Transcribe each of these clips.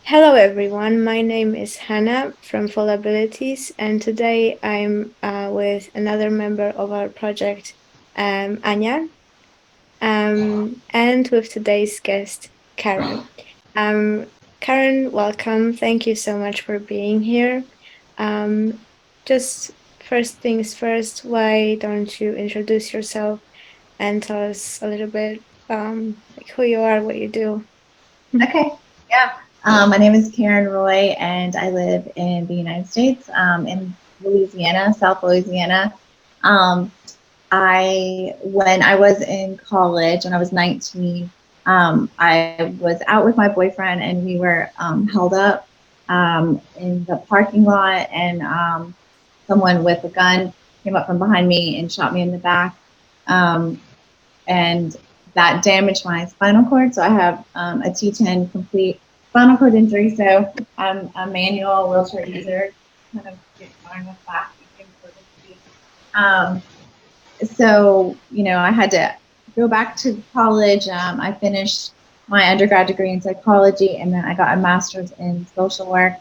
Hello, everyone. My name is Hannah from Full Abilities, and today I'm with another member of our project, Anya, and with today's guest, Karen. Um, Karen, welcome. Thank you so much for being here. Um, just first things first, why don't you introduce yourself and tell us a little bit like who you are, what you do? Okay, yeah. My name is Karen Roy, and I live in the United States, in Louisiana, South Louisiana. Um, when I was in college, when I was 19, I was out with my boyfriend, and we were held up in the parking lot, and someone with a gun came up from behind me and shot me in the back. Um, and that damaged my spinal cord. So I have a T10 complete spinal cord injury. So I'm a manual wheelchair user. Kind of get going with that. Um, I had to go back to college. I finished my undergrad degree in psychology, and then I got a master's in social work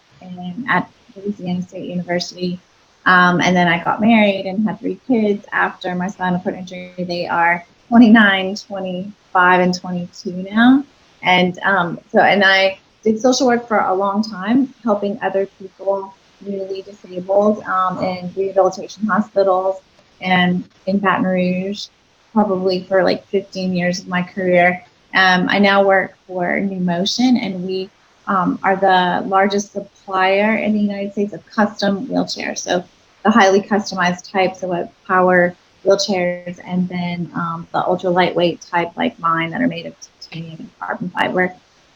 at Louisiana State University. And then I got married and had three kids after my spinal cord injury. They are 29, 25, and 22 now. And I did social work for a long time, helping other people newly disabled in rehabilitation hospitals and in Baton Rouge, probably for like 15 years of my career. I now work for New Motion, and we are the largest supplier in the United States of custom wheelchairs. So the highly customized types of power wheelchairs, and then the ultra lightweight type like mine that are made of titanium and carbon fiber.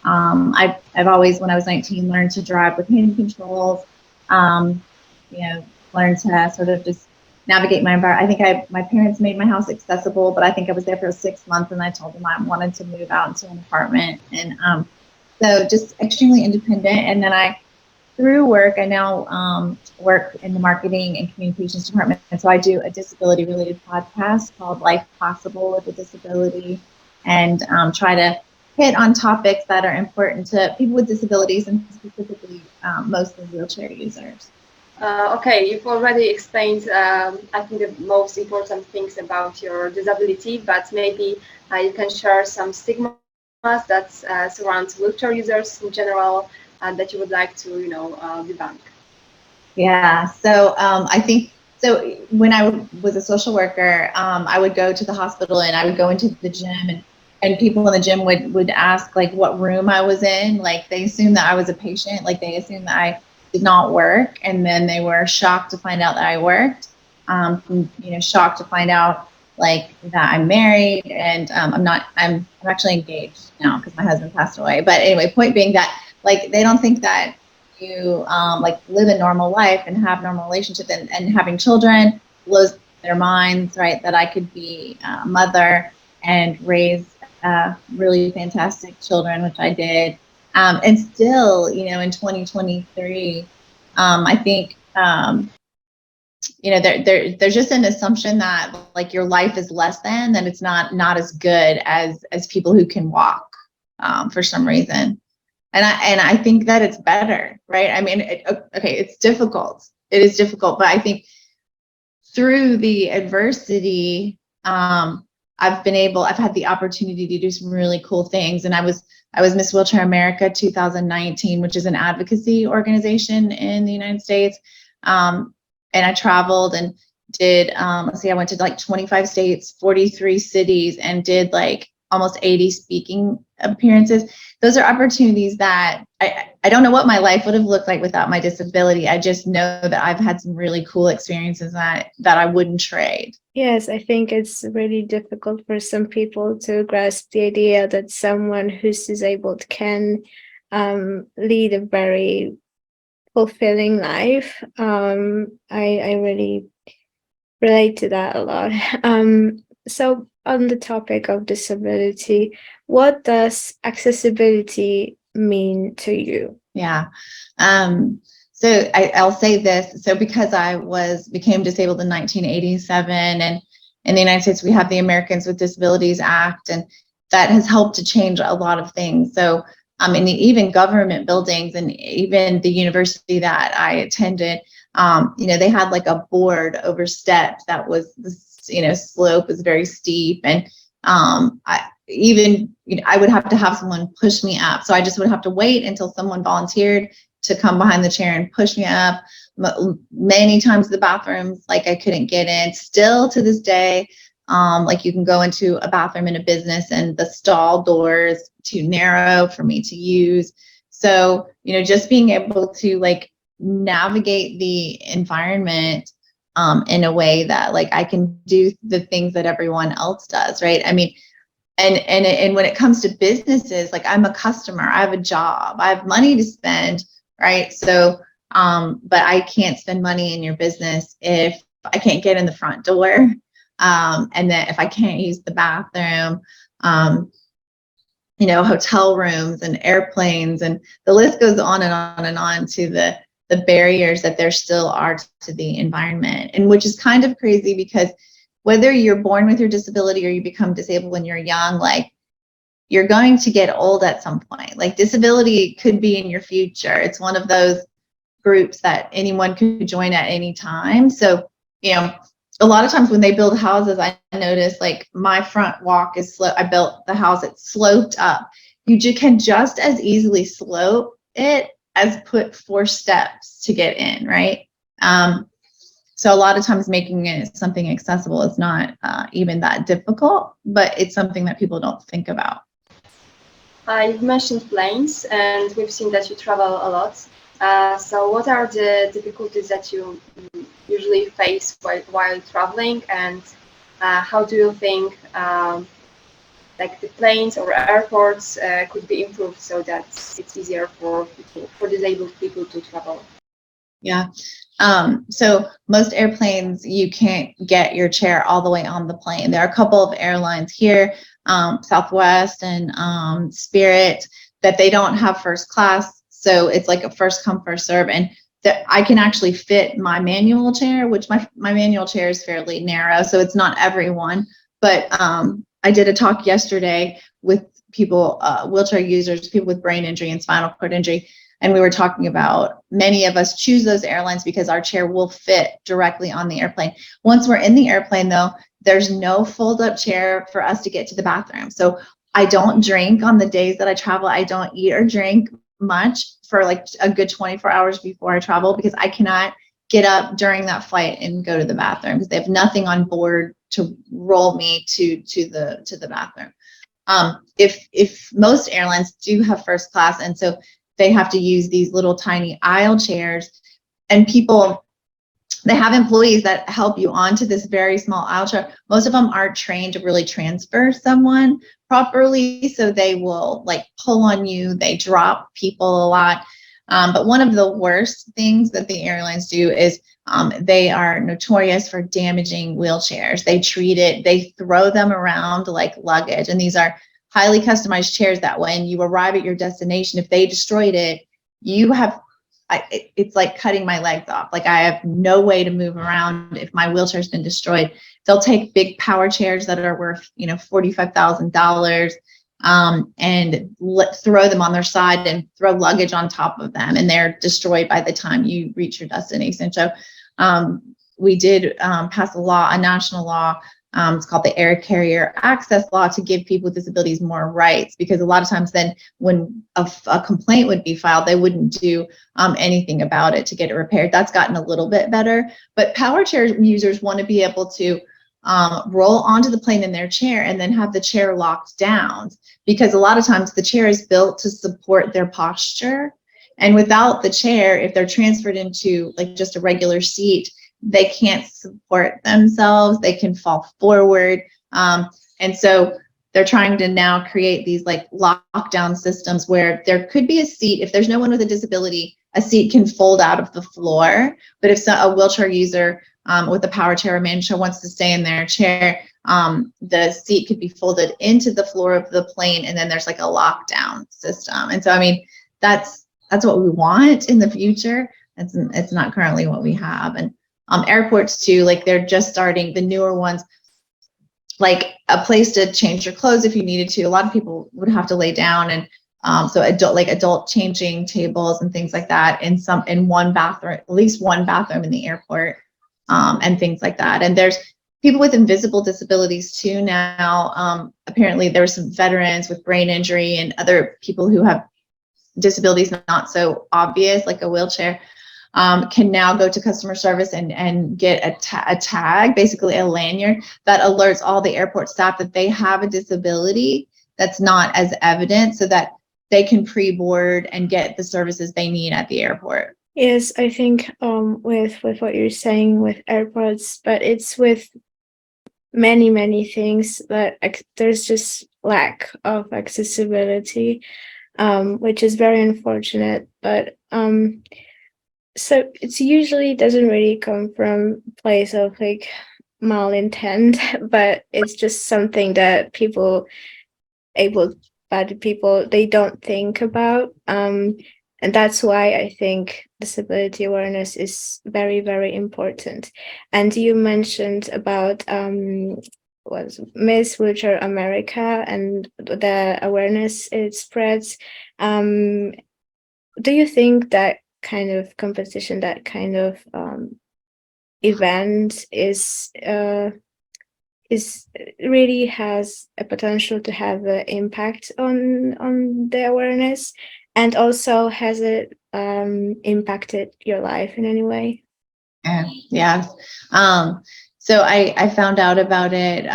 I've always, when I was 19, learned to drive with hand controls. Um, Learned to sort of just navigate my environment. I think my parents made my house accessible, but I think I was there for 6 months, and I told them I wanted to move out into an apartment, and so just extremely independent. And then through work, I now work in the marketing and communications department. And so I do a disability related podcast called Life Possible with a Disability, and try to hit on topics that are important to people with disabilities, and specifically mostly wheelchair users. Okay, you've already explained, I think, the most important things about your disability, but maybe you can share some stigmas that surround wheelchair users in general that you would like to, debunk. Yeah. So I think so. When I was a social worker, I would go to the hospital, and I would go into the gym, and people in the gym would ask like what room I was in. Like they assumed that I was a patient. Like they assumed that I did not work, and then they were shocked to find out that I worked. Shocked to find out like that I'm married, and I'm not. I'm actually engaged now because my husband passed away. But anyway, point being that like they don't think that you like live a normal life and have normal relationships, and having children blows their minds, right? That I could be a mother and raise really fantastic children, which I did. And still, in 2023, I think, there's just an assumption that like your life is less than, that it's not as good as people who can walk for some reason. And I think that it's better, right? I mean, okay, it's difficult. It is difficult, but I think through the adversity, I've had the opportunity to do some really cool things. And I was Miss Wheelchair America 2019, which is an advocacy organization in the United States. And I traveled and did, I went to like 25 states, 43 cities, and did like almost 80 speaking appearances. Those are opportunities that I don't know what my life would have looked like without my disability. I just know that I've had some really cool experiences that I wouldn't trade. Yes, I think it's really difficult for some people to grasp the idea that someone who's disabled can lead a very fulfilling life. I really relate to that a lot. So on the topic of disability, what does accessibility mean to you? Yeah. So I'll say this. So because I became disabled in 1987, and in the United States, we have the Americans with Disabilities Act, and that has helped to change a lot of things. So And even government buildings, and even the university that I attended, you know, they had like a board over steps that was, you know, slope was very steep. And I would have to have someone push me up. So I just would have to wait until someone volunteered to come behind the chair and push me up. Many times the bathrooms, like I couldn't get in. Still to this day, like you can go into a bathroom in a business and the stall door is too narrow for me to use. So, you know, just being able to like navigate the environment in a way that like I can do the things that everyone else does, right? I mean, and when it comes to businesses, like I'm a customer, I have a job, I have money to spend, right? So, but I can't spend money in your business if I can't get in the front door. And then if I can't use the bathroom, you know, hotel rooms and airplanes, and the list goes on and on and on to the barriers that there still are to the environment. And which is kind of crazy, because whether you're born with your disability or you become disabled when you're young, like you're going to get old at some point. Like disability could be in your future. It's one of those groups that anyone could join at any time. So, you know, a lot of times when they build houses, I notice like my front walk is slow. I built the house, it's sloped up. You can just as easily slope it as put 4 steps to get in, right? So a lot of times making it something accessible is not even that difficult, but it's something that people don't think about. You've mentioned planes, and we've seen that you travel a lot. So what are the difficulties that you usually face while traveling, and how do you think like the planes or airports could be improved so that it's easier for disabled people to travel? Yeah. So most airplanes, you can't get your chair all the way on the plane. There are a couple of airlines here, Southwest and Spirit, that they don't have first class. So it's like a first come, first serve. And I can actually fit my manual chair, which my manual chair is fairly narrow. So it's not everyone. But I did a talk yesterday with people, wheelchair users, people with brain injury and spinal cord injury. And we were talking about many of us choose those airlines because our chair will fit directly on the airplane. Once we're in the airplane, though, there's no fold-up chair for us to get to the bathroom. So I don't drink on the days that I travel. I don't eat or drink much for like a good 24 hours before I travel, because I cannot get up during that flight and go to the bathroom because they have nothing on board to roll me to the bathroom. If most airlines do have first class, and so they have to use these little tiny aisle chairs, and people, they have employees that help you onto this very small aisle chair. Most of them aren't trained to really transfer someone properly, so they will like pull on you. They drop people a lot. But one of the worst things that the airlines do is they are notorious for damaging wheelchairs. They throw them around like luggage, and these are highly customized chairs that when you arrive at your destination, if they destroyed it, it's like cutting my legs off. Like I have no way to move around if my wheelchair's been destroyed. They'll take big power chairs that are worth, you know, $45,000 and throw them on their side and throw luggage on top of them, and they're destroyed by the time you reach your destination. So we did pass a national law. It's called the Air Carrier Access Law, to give people with disabilities more rights, because a lot of times then when a complaint would be filed, they wouldn't do anything about it to get it repaired. That's gotten a little bit better, but power chair users want to be able to roll onto the plane in their chair and then have the chair locked down, because a lot of times the chair is built to support their posture, and without the chair, if they're transferred into like just a regular seat, they can't support themselves, they can fall forward. And so they're trying to now create these like lockdown systems where there could be a seat. If there's no one with a disability, a seat can fold out of the floor. But if a wheelchair user with a power chair or manual chair wants to stay in their chair, the seat could be folded into the floor of the plane, and then there's like a lockdown system. And so, I mean, that's what we want in the future. It's not currently what we have. And airports too, like they're just starting, the newer ones, like a place to change your clothes if you needed to. A lot of people would have to lay down, and So adult changing tables and things like that in one bathroom, at least one bathroom in the airport, and things like that. And there's people with invisible disabilities too now. Apparently there's some veterans with brain injury and other people who have disabilities not so obvious, like a wheelchair, can now go to customer service and get a tag, basically a lanyard that alerts all the airport staff that they have a disability that's not as evident, so that they can pre-board and get the services they need at the airport. Yes, I think with what you're saying with airports, but it's with many things that there's just lack of accessibility, which is very unfortunate. But so it's usually doesn't really come from a place of like malintent, but it's just something that bad people, they don't think about. And that's why I think disability awareness is very important. And you mentioned about was Miss Wheelchair America and the awareness it spreads. Do you think that kind of competition, that kind of event is really has a potential to have an impact on the awareness, and also has it impacted your life in any way? Yeah. So I found out about it.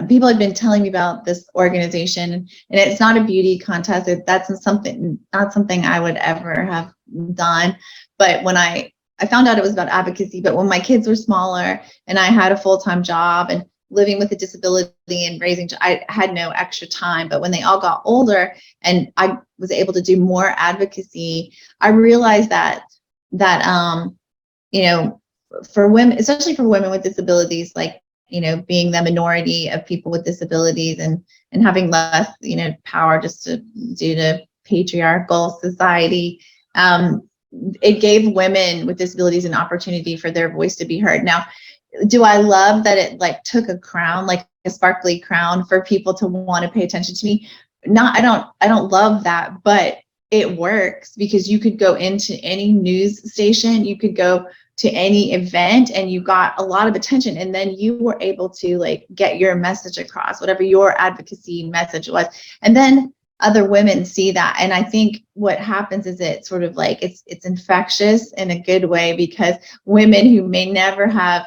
People had been telling me about this organization, and it's not a beauty contest. That's not something I would ever have done. But when I found out it was about advocacy, but when my kids were smaller and I had a full-time job and living with a disability and raising, I had no extra time. But when they all got older and I was able to do more advocacy, I realized that you know, for women, especially for women with disabilities, like, you know, being the minority of people with disabilities and having less, you know, power just due to patriarchal society, it gave women with disabilities an opportunity for their voice to be heard. Now, do I love that it like took a crown, like a sparkly crown, for people to want to pay attention to me? I don't love that, but it works, because you could go into any news station, you could go to any event, and you got a lot of attention, and then you were able to like get your message across, whatever your advocacy message was. And then other women see that, and I think what happens is it sort of like it's infectious in a good way, because women who may never have,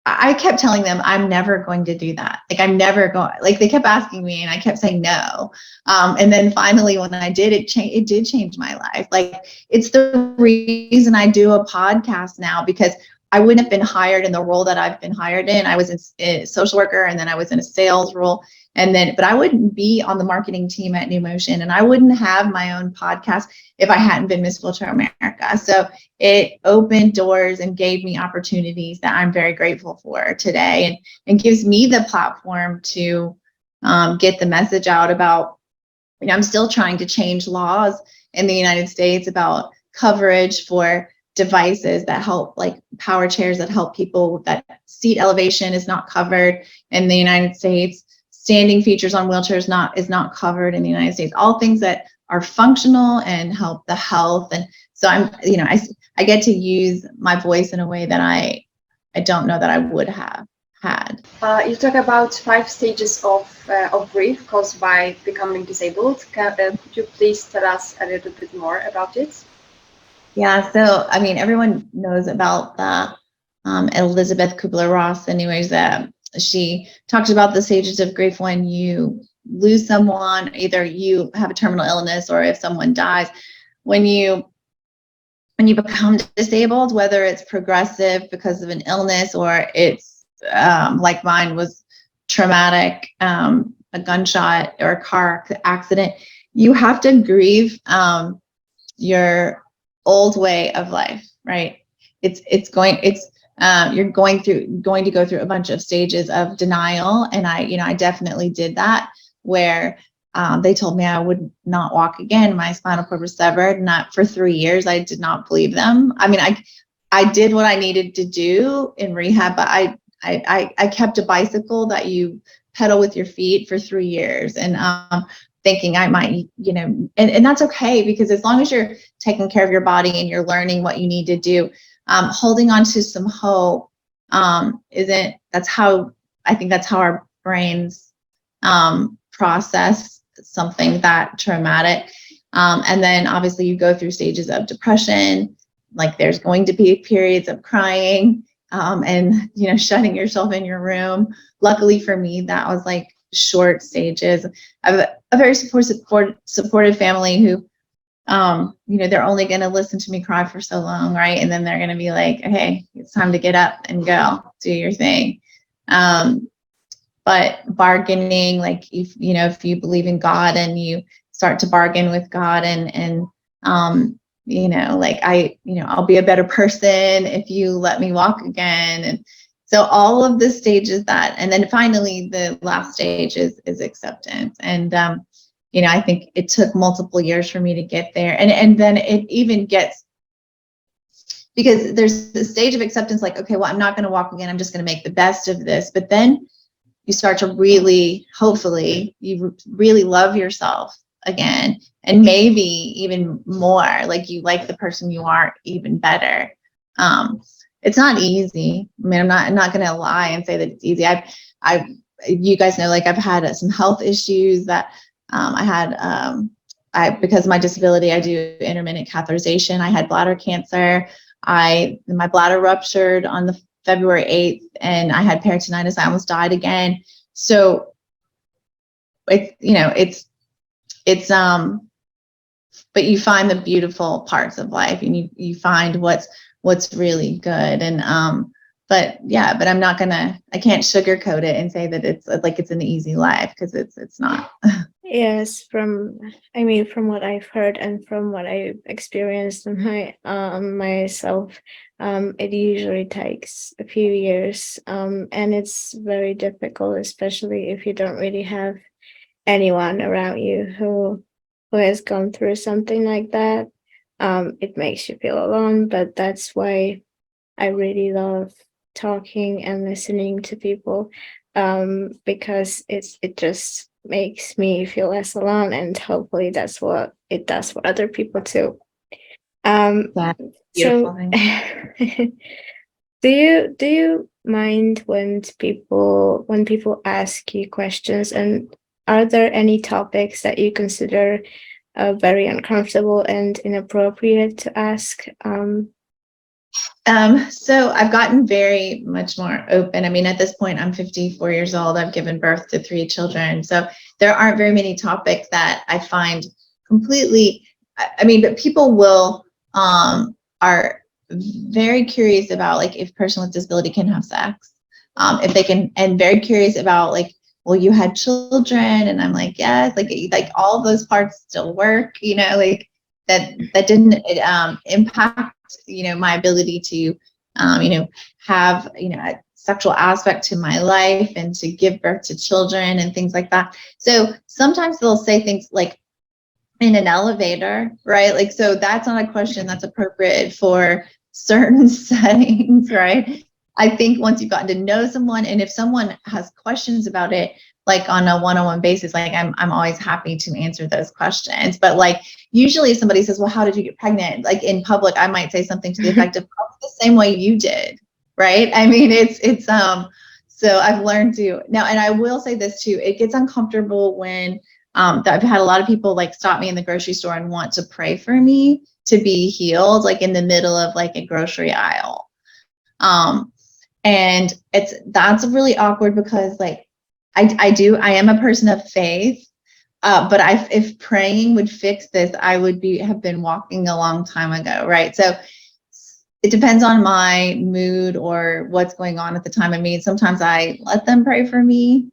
I kept telling them I'm never going to do that. Like I'm never going, like they kept asking me and I kept saying no. And then finally when I did, it did change my life. Like it's the reason I do a podcast now, because I wouldn't have been hired in the role that I've been hired in. I was a social worker, and then I was in a sales role. But I wouldn't be on the marketing team at New Motion, and I wouldn't have my own podcast if I hadn't been Miss Wheelchair America. So it opened doors and gave me opportunities that I'm very grateful for today, and gives me the platform to get the message out about, you know, I'm still trying to change laws in the United States about coverage for devices that help, like power chairs that help people, that seat elevation is not covered in the United States. Standing features on wheelchairs is not covered in the United States. All things that are functional and help the health. And so I get to use my voice in a way that I don't know that I would have had. You talk about 5 stages of grief caused by becoming disabled. Could you please tell us a little bit more about it? Yeah, so I mean, everyone knows about the Elizabeth Kubler-Ross, anyways, that she talks about the stages of grief when you lose someone, either you have a terminal illness or if someone dies. When you become disabled, whether it's progressive because of an illness or it's like mine was traumatic, a gunshot or a car accident, you have to grieve your old way of life, right? You're going to go through a bunch of stages of denial, and I definitely did that, where they told me I would not walk again. My spinal cord was severed, and for 3 years I did not believe them. I mean, I did what I needed to do in rehab, but I kept a bicycle that you pedal with your feet for 3 years, and thinking I might, and that's okay, because as long as you're taking care of your body and you're learning what you need to do, holding on to some hope that's how our brains process something that traumatic. And then obviously you go through stages of depression, like there's going to be periods of crying, and shutting yourself in your room. Luckily for me, that was like short stages. I have a very supportive family who, they're only going to listen to me cry for so long, right? And then they're going to be like, okay, it's time to get up and go do your thing. But bargaining, like if you believe in God and you start to bargain with God and like I'll be a better person if you let me walk again. And so all of the stages and then finally the last stage is acceptance. And I think it took multiple years for me to get there. And then it even gets, because there's the stage of acceptance, like, okay, well, I'm not going to walk again. I'm just going to make the best of this. But then you start to really, hopefully, you really love yourself again, and maybe even more, like you like the person you are even better. It's not easy. I mean, I'm not going to lie and say that it's easy. You guys know, like I've had some health issues that I had. Because of my disability, I do intermittent catheterization. I had bladder cancer. My bladder ruptured on the February 8th, and I had peritonitis. I almost died again. So it's but you find the beautiful parts of life, and you find what's really good. And but I'm not I can't sugarcoat it and say that it's like it's an easy life, because it's not. Yes, from what I've heard and from what I've experienced myself, it usually takes a few years, and it's very difficult, especially if you don't really have anyone around you who has gone through something like that. It makes you feel alone, but that's why I really love talking and listening to people, because it just makes me feel less alone, and hopefully that's what it does for other people too. That's beautiful. So do you mind when people ask you questions, and are there any topics that you consider very uncomfortable and inappropriate to ask? So I've gotten very much more open. I mean, at this point, I'm 54 years old. I've given birth to 3 children. So there aren't very many topics that I find completely, but people are very curious about, like, if a person with disability can have sex, if they can, and very curious about, like, well, you had children, and I'm like, yes, like all of those parts still work, like that didn't impact, my ability to, have, a sexual aspect to my life and to give birth to children and things like that. So sometimes they'll say things like in an elevator, right? Like, so that's not a question that's appropriate for certain settings, right? I think once you've gotten to know someone, and if someone has questions about it, like on a one-on-one basis, like I'm always happy to answer those questions. But like usually if somebody says, well, how did you get pregnant? Like in public, I might say something to the effect of, probably the same way you did, right? I mean, it's so I've learned to now, and I will say this too, it gets uncomfortable when I've had a lot of people like stop me in the grocery store and want to pray for me to be healed, like in the middle of like a grocery aisle. And that's really awkward, because like I am a person of faith, but if praying would fix this, I would have been walking a long time ago, right? So it depends on my mood or what's going on at the time. I mean, sometimes I let them pray for me.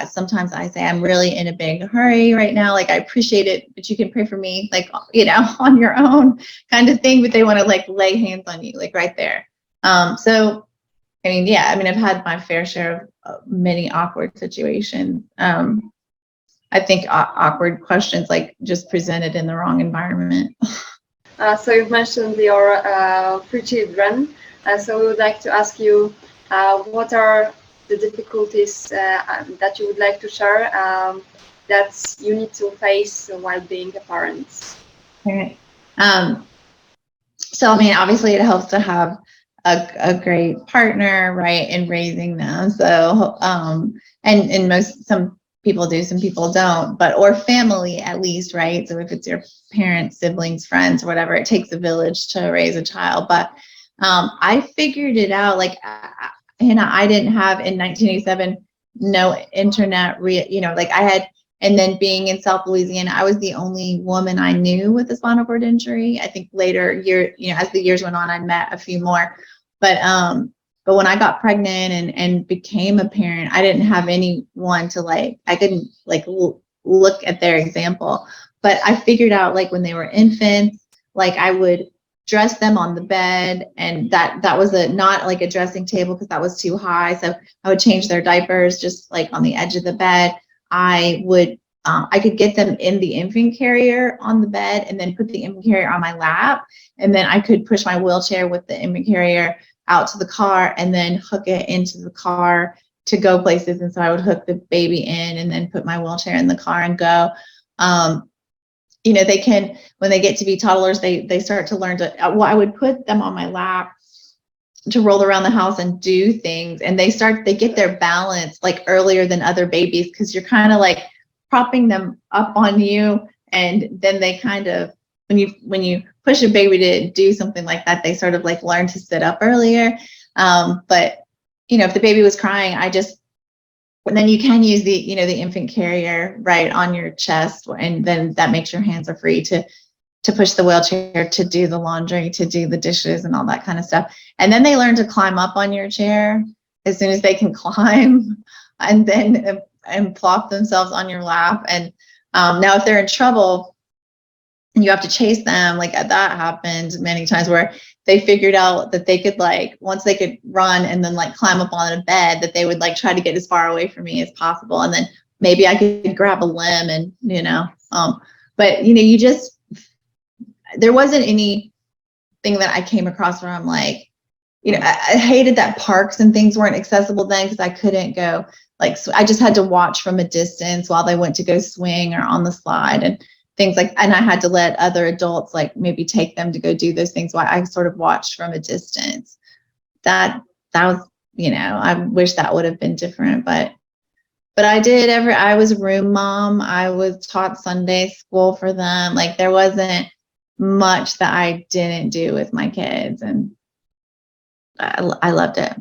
Sometimes I say, I'm really in a big hurry right now. Like, I appreciate it, but you can pray for me, like, on your own kind of thing. But they want to like lay hands on you, like right there. So, I've had my fair share of many awkward situations. I think awkward questions, like, just presented in the wrong environment. So you've mentioned your 3 children. So we would like to ask you, what are the difficulties that you would like to share that you need to face while being a parent? Right. So, I mean, obviously it helps to have a great partner, right, in raising them. So, and some people do, some people don't, but, or family at least, right? So if it's your parents, siblings, friends, whatever, it takes a village to raise a child. But I figured it out, like, I didn't have in 1987, no internet, like I had. And then being in South Louisiana, I was the only woman I knew with a spinal cord injury. I think later as the years went on, I met a few more. But when I got pregnant and became a parent, I didn't have anyone to I couldn't look at their example. But I figured out, like, when they were infants, like, I would dress them on the bed, and that was not like a dressing table because that was too high. So I would change their diapers just like on the edge of the bed. I could get them in the infant carrier on the bed and then put the infant carrier on my lap. And then I could push my wheelchair with the infant carrier out to the car and then hook it into the car to go places. And so I would hook the baby in and then put my wheelchair in the car and go. They can, when they get to be toddlers, they start to learn I would put them on my lap to roll around the house and do things, and they get their balance like earlier than other babies, because you're kind of like propping them up on you, and then they kind of, when you push a baby to do something like that, they sort of like learn to sit up earlier. But if the baby was crying, and then you can use the infant carrier right on your chest, and then that makes your hands are free to push the wheelchair, to do the laundry, to do the dishes and all that kind of stuff. And then they learn to climb up on your chair as soon as they can climb, and then and plop themselves on your lap. And now if they're in trouble and you have to chase them, like that happened many times, where they figured out that they could, like, once they could run and then like climb up on a bed, that they would like try to get as far away from me as possible. And then maybe I could grab a limb and, but there wasn't anything that I came across where I'm like, I hated that parks and things weren't accessible then, because I couldn't go, like, so I just had to watch from a distance while they went to go swing or on the slide and things like, and I had to let other adults like maybe take them to go do those things while I sort of watched from a distance. That was, I wish that would have been different, but I was a room mom. I was taught Sunday school for them. Like, there wasn't much that I didn't do with my kids, and I loved it.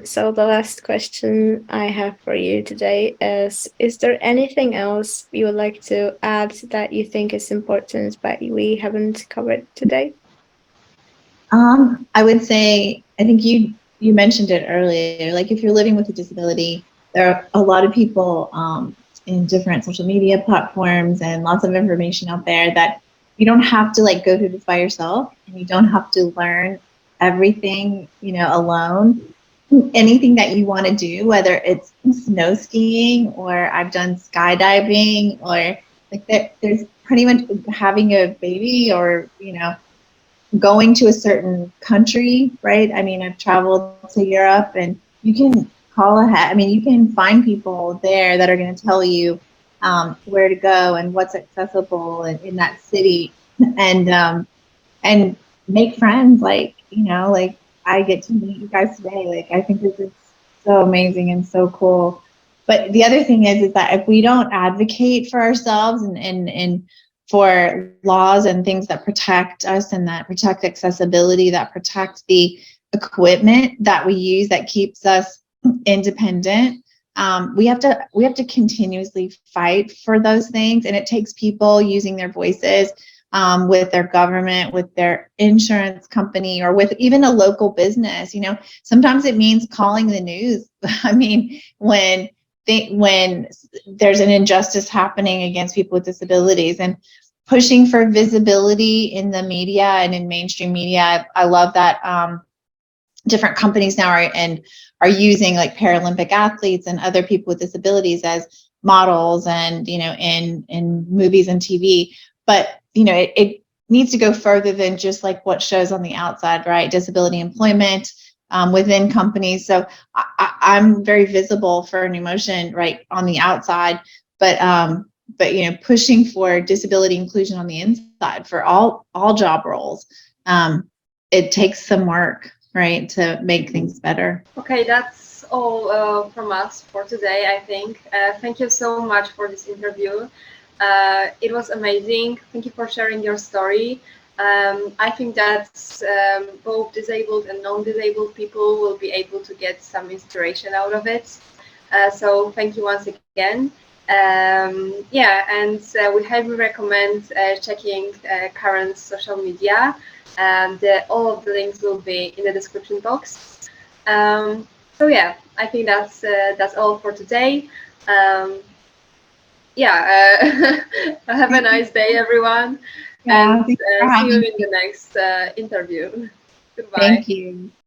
So the last question I have for you today is there anything else you would like to add that you think is important but we haven't covered today? I would say, I think you mentioned it earlier, like, if you're living with a disability, there are a lot of people in different social media platforms and lots of information out there that you don't have to like go through this by yourself, and you don't have to learn everything, alone. Anything that you want to do, whether it's snow skiing, or I've done skydiving, or like there's pretty much having a baby, or going to a certain country, right? I mean, I've traveled to Europe, and you can call ahead. I mean, you can find people there that are going to tell you where to go and what's accessible in that city, and make friends. Like, like, I get to meet you guys today. Like, I think this is so amazing and so cool. But the other thing is that if we don't advocate for ourselves and for laws and things that protect us and that protect accessibility, that protect the equipment that we use, that keeps us independent, we have to continuously fight for those things. And it takes people using their voices, with their government, with their insurance company, or with even a local business. Sometimes it means calling the news. I mean, when there's an injustice happening against people with disabilities, and pushing for visibility in the media and in mainstream media. I love that different companies now are using like Paralympic athletes and other people with disabilities as models, and in movies and TV. But it needs to go further than just like what shows on the outside, right? Disability employment within companies. So I'm very visible for New Motion right on the outside, but pushing for disability inclusion on the inside for all job roles. It takes some work, right, to make things better. Okay, that's all from us for today, I think. Thank you so much for this interview. It was amazing. Thank you for sharing your story. I think that both disabled and non-disabled people will be able to get some inspiration out of it. So thank you once again. Yeah, and we highly recommend checking Karen's social media, and all of the links will be in the description box. So yeah, I think that's all for today. Yeah, have a nice day, everyone, Yeah, and thanks for see you having in me. the next interview. Goodbye. Thank you.